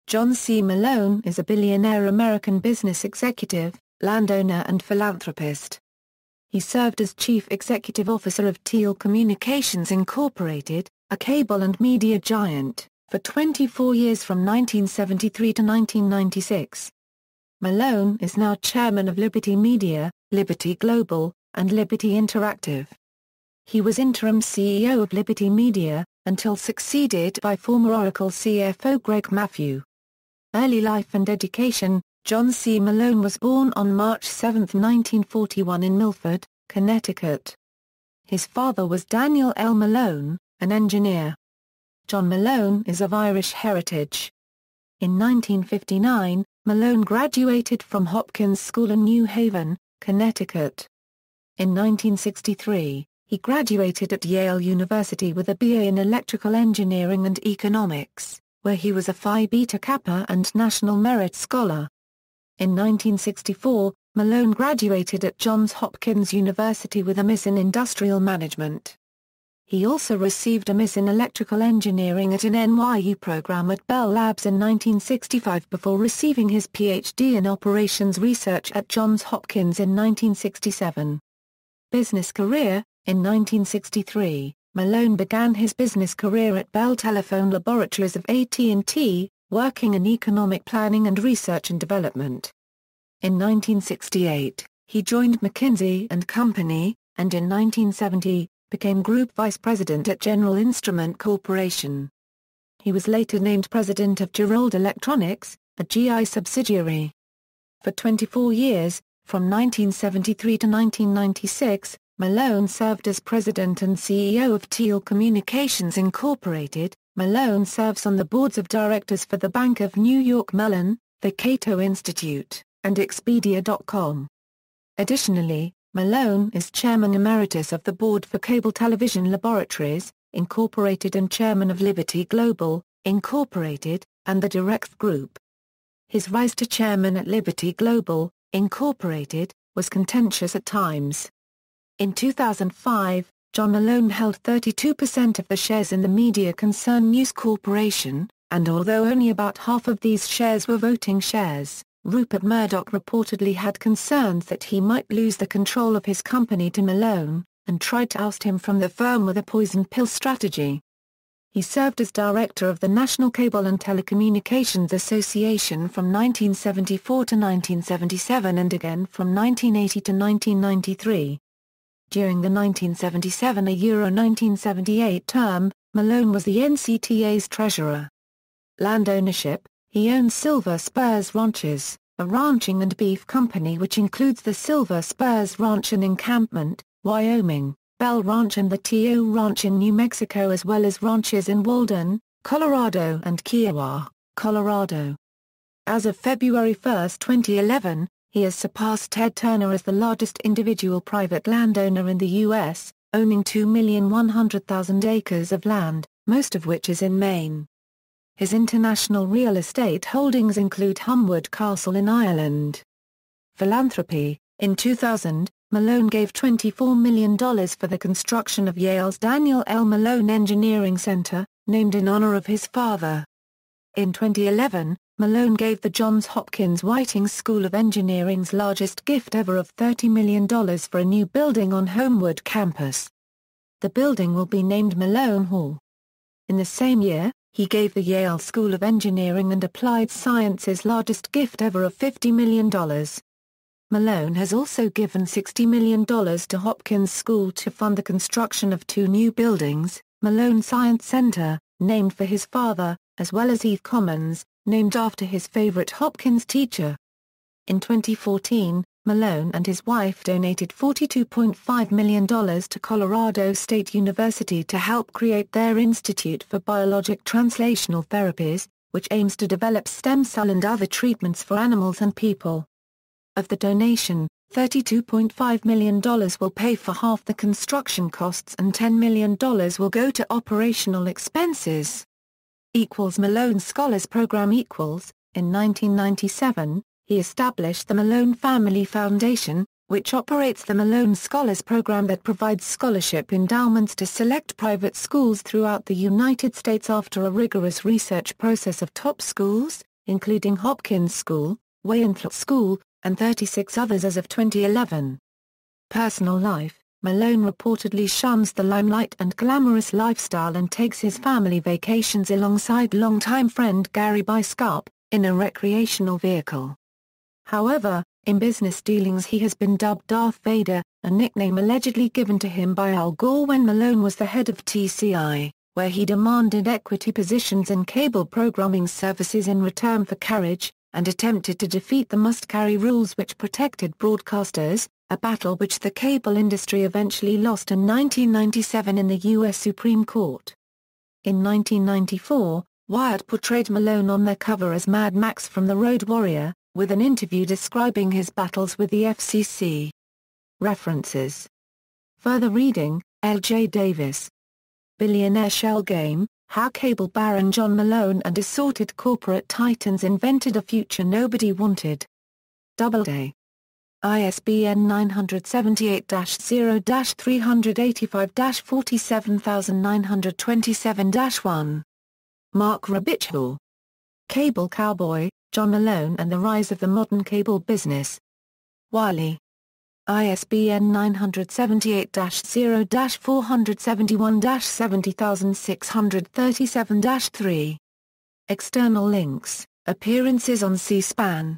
John C. Malone is a billionaire American business executive, landowner and philanthropist. He served as Chief Executive Officer of Tele-Communications Inc., a cable and media giant, for 24 years from 1973 to 1996. Malone is now chairman of Liberty Media, Liberty Global, and Liberty Interactive. He was interim CEO of Liberty Media, until succeeded by former Oracle CFO Greg Maffei. Early life and education. John C. Malone was born on March 7, 1941 in Milford, Connecticut. His father was Daniel L. Malone, an engineer. John Malone is of Irish heritage. In 1959, Malone graduated from Hopkins School in New Haven, Connecticut. In 1963, he graduated at Yale University with a BA in electrical engineering and economics, where he was a Phi Beta Kappa and National Merit Scholar. In 1964, Malone graduated at Johns Hopkins University with a Miss in Industrial Management. He also received a Miss in Electrical Engineering at an NYU program at Bell Labs in 1965 before receiving his Ph.D. in Operations Research at Johns Hopkins in 1967. Business career. In 1963, Malone began his business career at Bell Telephone Laboratories of AT&T, working in economic planning and research and development. In 1968, he joined McKinsey & Company, and in 1970, became Group Vice President at General Instrument Corporation. He was later named President of Gerald Electronics, a GI subsidiary. For 24 years, from 1973 to 1996, Malone served as President and CEO of Tele-Communications Inc. Malone serves on the boards of directors for the Bank of New York Mellon, the Cato Institute, and Expedia.com. Additionally, Malone is Chairman Emeritus of the Board for Cable Television Laboratories, Inc. and Chairman of Liberty Global, Inc., and the Direct Group. His rise to Chairman at Liberty Global, Inc., was contentious at times. In 2005, John Malone held 32% of the shares in the media concern News Corporation, and although only about half of these shares were voting shares, Rupert Murdoch reportedly had concerns that he might lose the control of his company to Malone, and tried to oust him from the firm with a poison pill strategy. He served as director of the National Cable and Telecommunications Association from 1974 to 1977 and again from 1980 to 1993. During the 1977–1978 term, Malone was the NCTA's treasurer. Land ownership. He owns Silver Spurs Ranches, a ranching and beef company which includes the Silver Spurs Ranch in Encampment, Wyoming, Bell Ranch and the T.O. Ranch in New Mexico, as well as ranches in Walden, Colorado and Kiowa, Colorado. As of February 1, 2011, he has surpassed Ted Turner as the largest individual private landowner in the U.S., owning 2,100,000 acres of land, most of which is in Maine. His international real estate holdings include Humwood Castle in Ireland. Philanthropy. In 2000, Malone gave $24 million for the construction of Yale's Daniel L. Malone Engineering Center, named in honor of his father. In 2011, Malone gave the Johns Hopkins Whiting School of Engineering's largest gift ever of $30 million for a new building on Homewood campus. The building will be named Malone Hall. In the same year, he gave the Yale School of Engineering and Applied Sciences largest gift ever of $50 million. Malone has also given $60 million to Hopkins School to fund the construction of two new buildings, Malone Science Center, named for his father, as well as Heath Commons, named after his favorite Hopkins teacher. In 2014, Malone and his wife donated $42.5 million to Colorado State University to help create their Institute for Biologic Translational Therapies, which aims to develop stem cell and other treatments for animals and people. Of the donation, $32.5 million will pay for half the construction costs and $10 million will go to operational expenses. Malone Scholars Program. In 1997, he established the Malone Family Foundation, which operates the Malone Scholars Program that provides scholarship endowments to select private schools throughout the United States after a rigorous research process of top schools, including Hopkins School, Wyandotte School, and 36 others as of 2011. Personal life: Malone reportedly shuns the limelight and glamorous lifestyle and takes his family vacations alongside longtime friend Gary Biskup, in a recreational vehicle. However, in business dealings he has been dubbed Darth Vader, a nickname allegedly given to him by Al Gore when Malone was the head of TCI, where he demanded equity positions in cable programming services in return for carriage, and attempted to defeat the must-carry rules which protected broadcasters, a battle which the cable industry eventually lost in 1997 in the U.S. Supreme Court. In 1994, Wired portrayed Malone on their cover as Mad Max from The Road Warrior, with an interview describing his battles with the FCC. References. Further reading: L.J. Davis. Billionaire Shell Game: How Cable Baron John Malone and Assorted Corporate Titans Invented a Future Nobody Wanted. Doubleday. ISBN 978-0-385-47927-1. Mark Robichaud. Cable Cowboy: John Malone and the Rise of the Modern Cable Business. Wiley. ISBN 978-0-471-70637-3. External links: Appearances on C-SPAN.